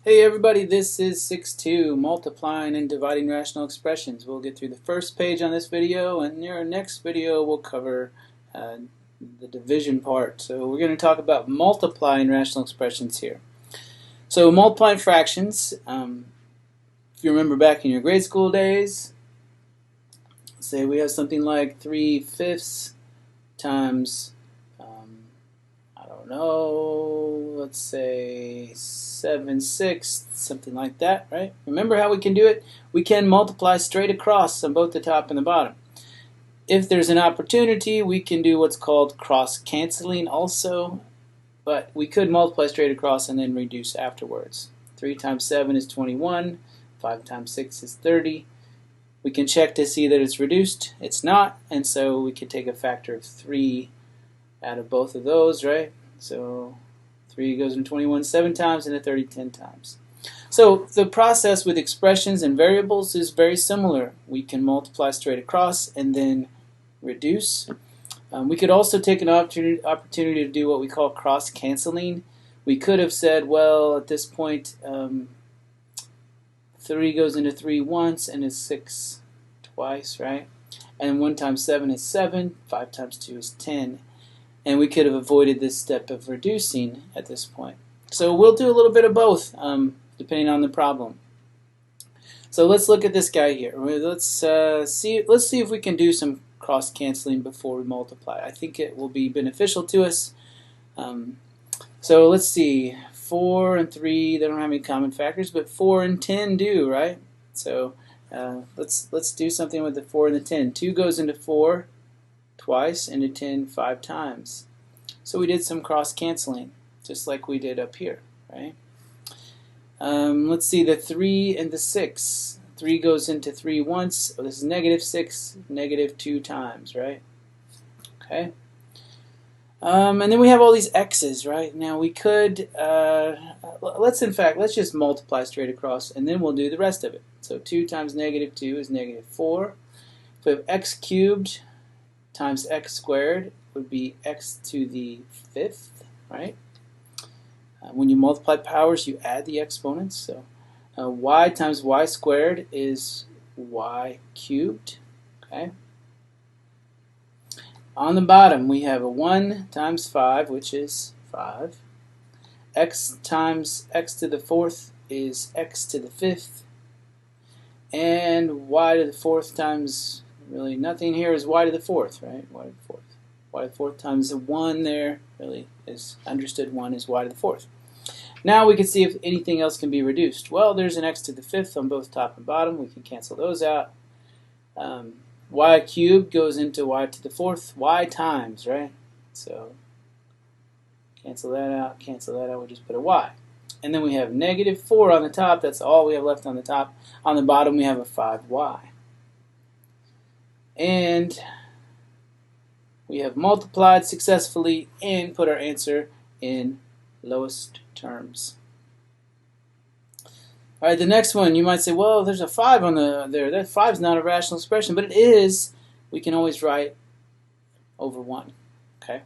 Hey everybody, this is 6-2, multiplying and dividing rational expressions. We'll get through the first page on this video, and in our next video we'll cover the division part. So we're going to talk about multiplying rational expressions here. So multiplying fractions, if you remember back in your grade school days, say we have something like 3/5 times, I don't know, let's say 7/6, something like that, right? Remember how we can do it? We can multiply straight across on both the top and the bottom. If there's an opportunity, we can do what's called cross-canceling also, but we could multiply straight across and then reduce afterwards. 3 times 7 is 21, 5 times 6 is 30. We can check to see that it's reduced. It's not, and so we can take a factor of 3 out of both of those, right? So 3 goes in 21 7 times and a 30 10 times. So the process with expressions and variables is very similar. We can multiply straight across and then reduce. We could also take an opportunity to do what we call cross-canceling. We could have said, well, at this point, 3 goes into 3 once and is 6 twice, right? And 1 times 7 is 7, 5 times 2 is 10. And we could have avoided this step of reducing at this point. So we'll do a little bit of both, depending on the problem. So let's look at this guy here. Let's see if we can do some cross-canceling before we multiply. I think it will be beneficial to us. So let's see. 4 and 3, they don't have any common factors, but 4 and 10 do, right? So let's do something with the 4 and the 10. 2 goes into 4 twice, into 10 5 times. So we did some cross-canceling, just like we did up here, right? Let's see, the 3 and the 6. 3 goes into 3 once. Oh, this is -6, -2 times, right? Okay. And then we have all these x's, right? Now we could, let's just multiply straight across, and then we'll do the rest of it. So 2 times -2 is -4. If we have x cubed times x squared would be x to the 5th, right? When you multiply powers, you add the exponents. So y times y squared is y cubed, okay? On the bottom, we have a 1 times 5, which is 5. X times x to the 4th is x to the 5th. And y to the 4th times, really nothing here, is y to the 4th, right? Y to the 4th. Y to the 4th times the 1 there really is understood. 1 is y to the 4th. Now we can see if anything else can be reduced. Well, there's an x to the 5th on both top and bottom. We can cancel those out. Y cubed goes into y to the 4th, y times, right? So cancel that out, we'll just put a y. And then we have -4 on the top, that's all we have left on the top. On the bottom we have a 5y. And we have multiplied successfully and put our answer in lowest terms. All right, the next one, you might say, well, there's a 5 on there. That 5 is not a rational expression, but it is. We can always write over 1, okay?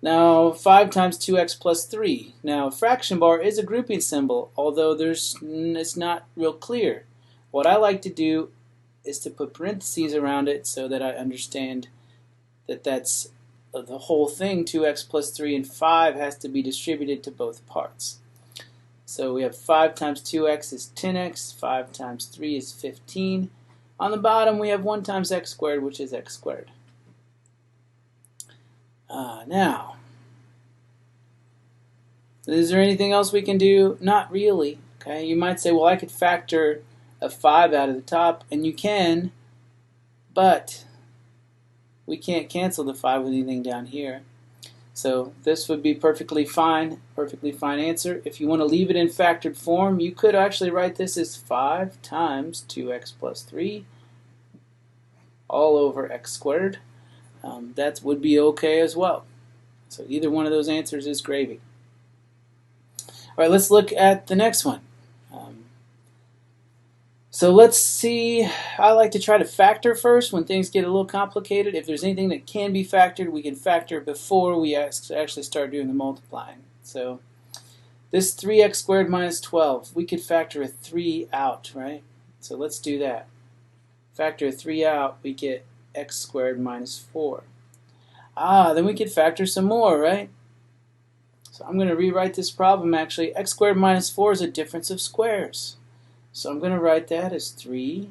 Now, 5 times 2x plus 3. Now, fraction bar is a grouping symbol, although it's not real clear. What I like to do is to put parentheses around it so that I understand that that's the whole thing. 2x plus 3 and 5 has to be distributed to both parts. So we have 5 times 2x is 10x, 5 times 3 is 15. On the bottom we have 1 times x squared, which is x squared. Now, is there anything else we can do? Not really. Okay, you might say, well, I could factor a 5 out of the top, and you can, but we can't cancel the 5 with anything down here. So this would be perfectly fine answer. If you want to leave it in factored form, you could actually write this as 5 times 2x plus 3 all over x squared. That would be okay as well. So either one of those answers is gravy. All right, let's look at the next one. So let's see, I like to try to factor first when things get a little complicated. If there's anything that can be factored, we can factor before we actually start doing the multiplying. So This 3x squared minus 12, we could factor a 3 out, right? So let's do that. Factor a 3 out, we get x squared minus 4. Then we could factor some more, right? So I'm going to rewrite this problem actually. X squared minus 4 is a difference of squares. So I'm going to write that as 3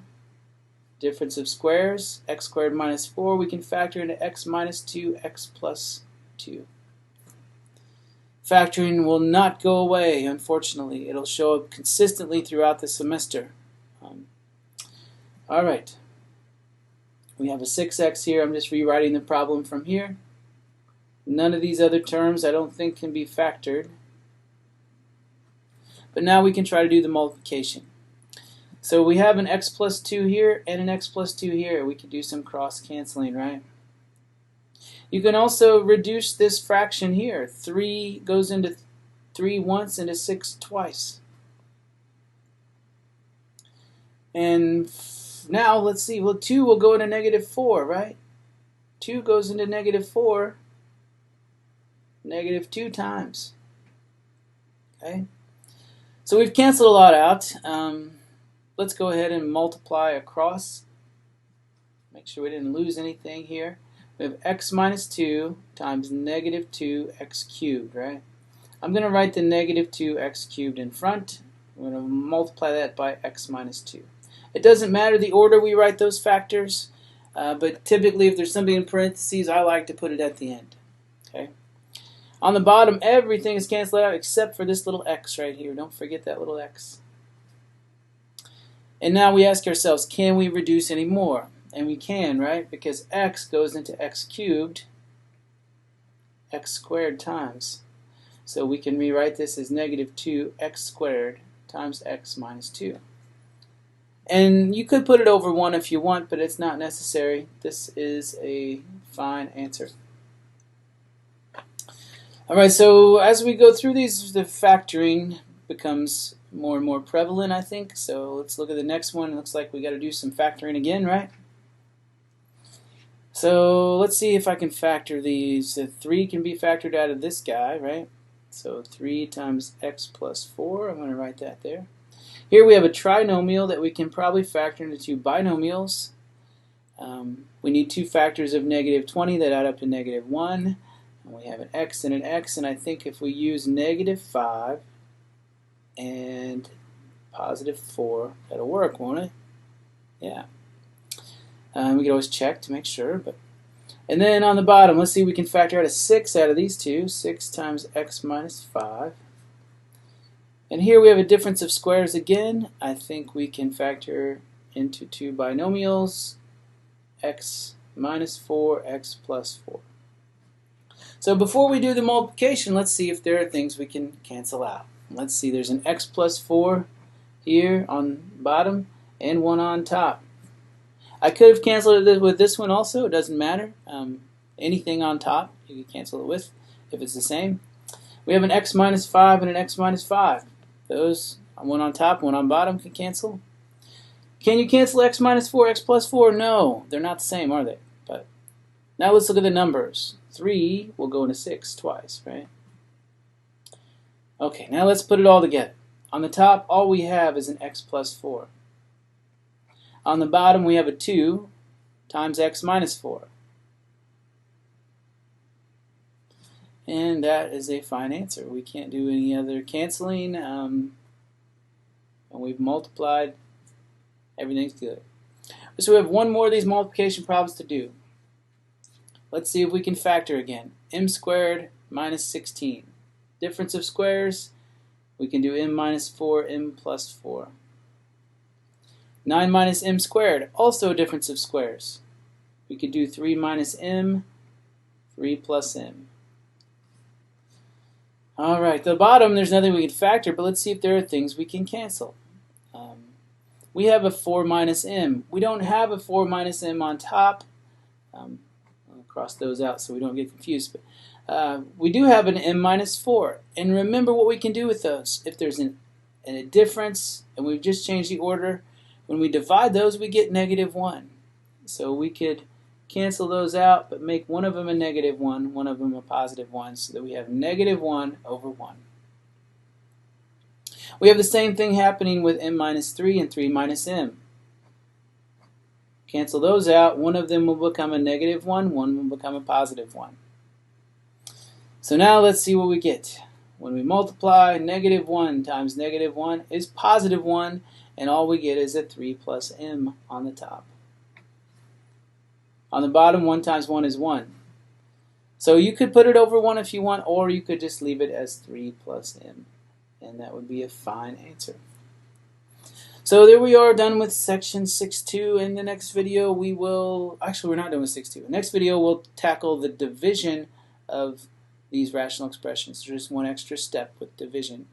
difference of squares. X squared minus 4 we can factor into x minus 2, x plus 2. Factoring will not go away, unfortunately. It'll show up consistently throughout the semester. All right. We have a 6x here. I'm just rewriting the problem from here. None of these other terms I don't think can be factored. But now we can try to do the multiplication. So we have an x plus 2 here and an x plus 2 here. We could do some cross canceling, right? You can also reduce this fraction here. 3 goes into 3 once, into 6 twice. And now let's see. Well, 2 will go into negative 4, right? 2 goes into negative 4 negative 2 times. Okay? So we've canceled a lot out. Let's go ahead and multiply across. Make sure we didn't lose anything here. We have x minus 2 times negative 2x cubed, right? I'm going to write the negative 2x cubed in front. I'm going to multiply that by x minus 2. It doesn't matter the order we write those factors, but typically if there's something in parentheses, I like to put it at the end. Okay? On the bottom, everything is canceled out except for this little x right here. Don't forget that little x. And now we ask ourselves, can we reduce any more? And we can, right? Because x goes into x cubed, x squared times. So we can rewrite this as negative 2x squared times x minus 2. And you could put it over 1 if you want, but it's not necessary. This is a fine answer. Alright, so as we go through these, the factoring becomes more and more prevalent, I think. So let's look at the next one. It looks like we got to do some factoring again, right? So let's see if I can factor these. The 3 can be factored out of this guy, right? So 3 times x plus 4. I'm going to write that there. Here we have a trinomial that we can probably factor into 2 binomials. We need 2 factors of negative 20 that add up to negative 1. And we have an x, and I think if we use negative 5 and positive 4, that'll work, won't it? Yeah. We can always check to make sure. And then on the bottom, let's see if we can factor out a 6 out of these two. 6 times x minus 5. And here we have a difference of squares again. I think we can factor into 2 binomials, x minus 4, x plus 4. So before we do the multiplication, let's see if there are things we can cancel out. Let's see, there's an x plus 4 here on bottom and 1 on top. I could have canceled it with this one also. It doesn't matter. Anything on top you can cancel it with if it's the same. We have an x minus 5 and an x minus 5. Those, one on top, one on bottom, can cancel. Can you cancel x minus 4, x plus 4? No, they're not the same, are they? But now let's look at the numbers. 3 will go into 6 twice, right? Okay, now let's put it all together. On the top, all we have is an x plus 4. On the bottom, we have a 2 times x minus 4. And that is a fine answer. We can't do any other canceling. And we've multiplied. Everything's good. So we have one more of these multiplication problems to do. Let's see if we can factor again. M squared minus 16. Difference of squares, we can do m minus 4, m plus 4. 9 minus m squared, also a difference of squares. We could do 3 minus m, 3 plus m. Alright, the bottom, there's nothing we can factor, but let's see if there are things we can cancel. We have a 4 minus m. We don't have a 4 minus m on top. I'll cross those out so we don't get confused. But we do have an m minus 4. And remember what we can do with those. If there's a difference, and we've just changed the order, when we divide those, we get negative 1. So we could cancel those out, but make one of them a negative 1, one of them a positive 1, so that we have negative 1 over 1. We have the same thing happening with m minus 3 and 3 minus m. Cancel those out. One of them will become a negative 1, one will become a positive 1. So now let's see what we get. When we multiply, negative 1 times negative 1 is positive 1, and all we get is a 3 plus m on the top. On the bottom, 1 times 1 is 1. So you could put it over 1 if you want, or you could just leave it as 3 plus m, and that would be a fine answer. So there we are, done with section 6.2. In the next video we will, actually we're not done with 6.2. Next video we'll tackle the division of these rational expressions. There's just one extra step with division.